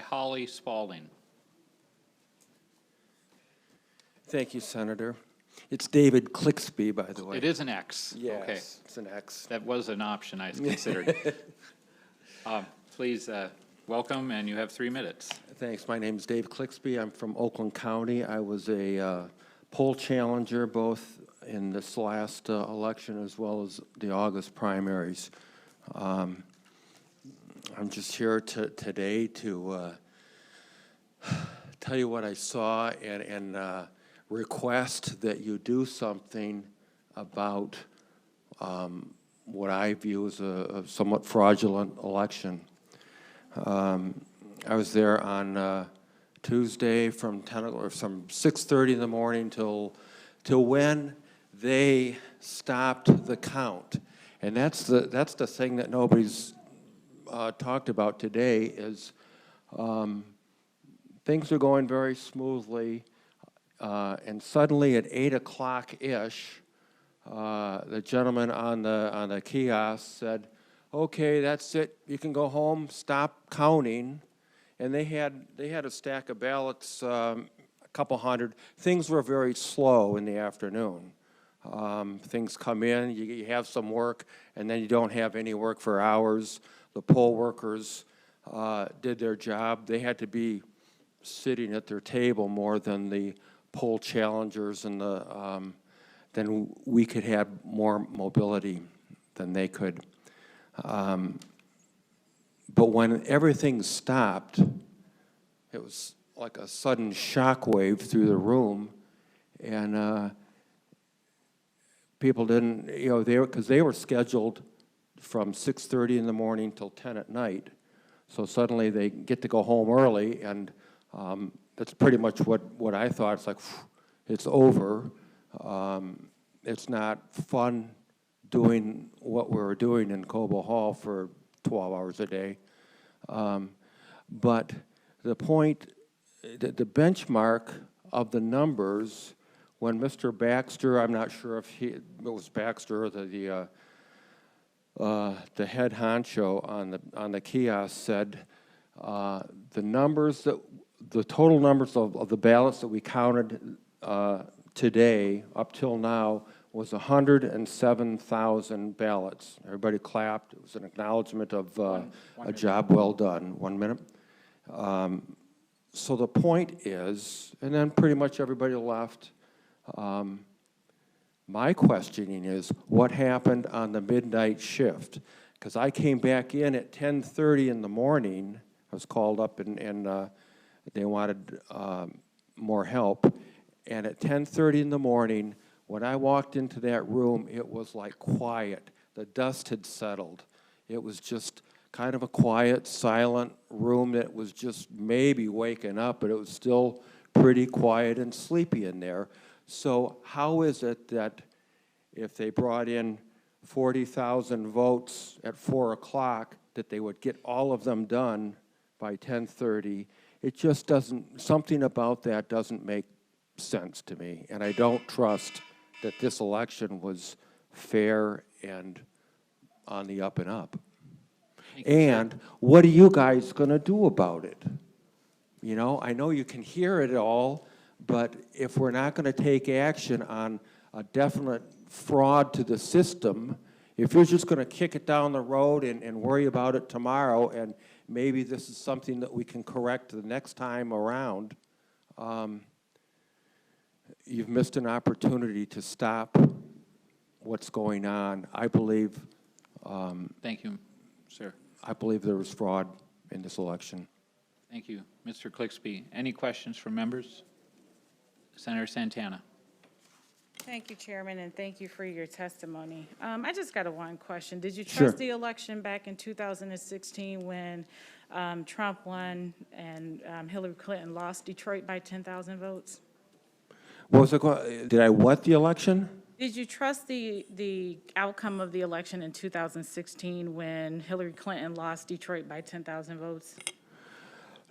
Holly Spalding. Thank you, Senator. It's David Clixby, by the way. It is an X. Yes, Okay. it's an X. That was an option I considered. Please welcome, and you have 3 minutes. Thanks. My name is Dave Clixby. I'm from Oakland County. I was a poll challenger both in this last election as well as the August primaries. I'm just here today to tell you what I saw and request that you do something about what I view as a somewhat fraudulent election. I was there on Tuesday from 6:30 in the morning till when they stopped the count, and that's the thing that nobody's talked about today. Is things are going very smoothly, and suddenly at 8 o'clock-ish, the gentleman on the kiosk said, "Okay, that's it. You can go home. Stop counting." And they had a stack of ballots, a couple hundred. Things were very slow in the afternoon. Things come in, you have some work, and then you don't have any work for hours. The poll workers did their job. They had to be sitting at their table more than the poll challengers, and then we could have more mobility than they could. But when everything stopped, it was like a sudden shock wave through the room, and people didn't, because they were scheduled from 6:30 in the morning till 10 at night. So suddenly they get to go home early, and that's pretty much what I thought. It's like, it's over. It's not fun doing what we were doing in Cobo Hall for 12 hours a day. But the point, the benchmark of the numbers, when Mr. Baxter, I'm not sure if it was Baxter or the head honcho on the kiosk said the total numbers of the ballots that we counted today up till now was 107,000 ballots. Everybody clapped. It was an acknowledgement of a job well done. 1 minute. So the point is, and then pretty much everybody left. My questioning is, what happened on the midnight shift? Because I came back in at 10:30 in the morning. I was called up and they wanted more help. And at 10:30 in the morning, when I walked into that room, it was like quiet. The dust had settled. It was just kind of a quiet, silent room that was just maybe waking up, but it was still pretty quiet and sleepy in there. So how is it that if they brought in 40,000 votes at 4 o'clock, that they would get all of them done by 10:30? It just doesn't, something about that doesn't make sense to me, and I don't trust that this election was fair and on the up and up. And what are you guys going to do about it? I know you can hear it all, but if we're not going to take action on a definite fraud to the system, if you're just going to kick it down the road and worry about it tomorrow, and maybe this is something that we can correct the next time around, you've missed an opportunity to stop what's going on. I believe. Thank you, sir. I believe there was fraud in this election. Thank you. Mr. Clixby, any questions from members? Senator Santana. Thank you, Chairman, and thank you for your testimony. I just got one question. Did you trust Sure. the election back in 2016 when Trump won and Hillary Clinton lost Detroit by 10,000 votes? What was it? Did I what the election? Did you trust the outcome of the election in 2016 when Hillary Clinton lost Detroit by 10,000 votes?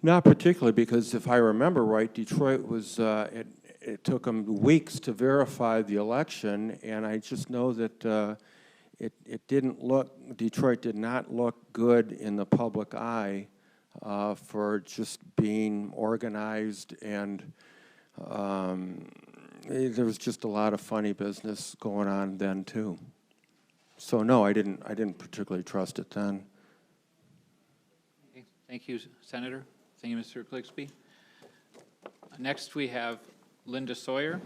Not particularly, because if I remember right, Detroit was, it took them weeks to verify the election, and I just know that Detroit did not look good in the public eye for just being organized, and there was just a lot of funny business going on then too. So no, I didn't particularly trust it then. Okay, thank you, Senator. Thank you, Mr. Clixby. Next, we have Linda Sawyer.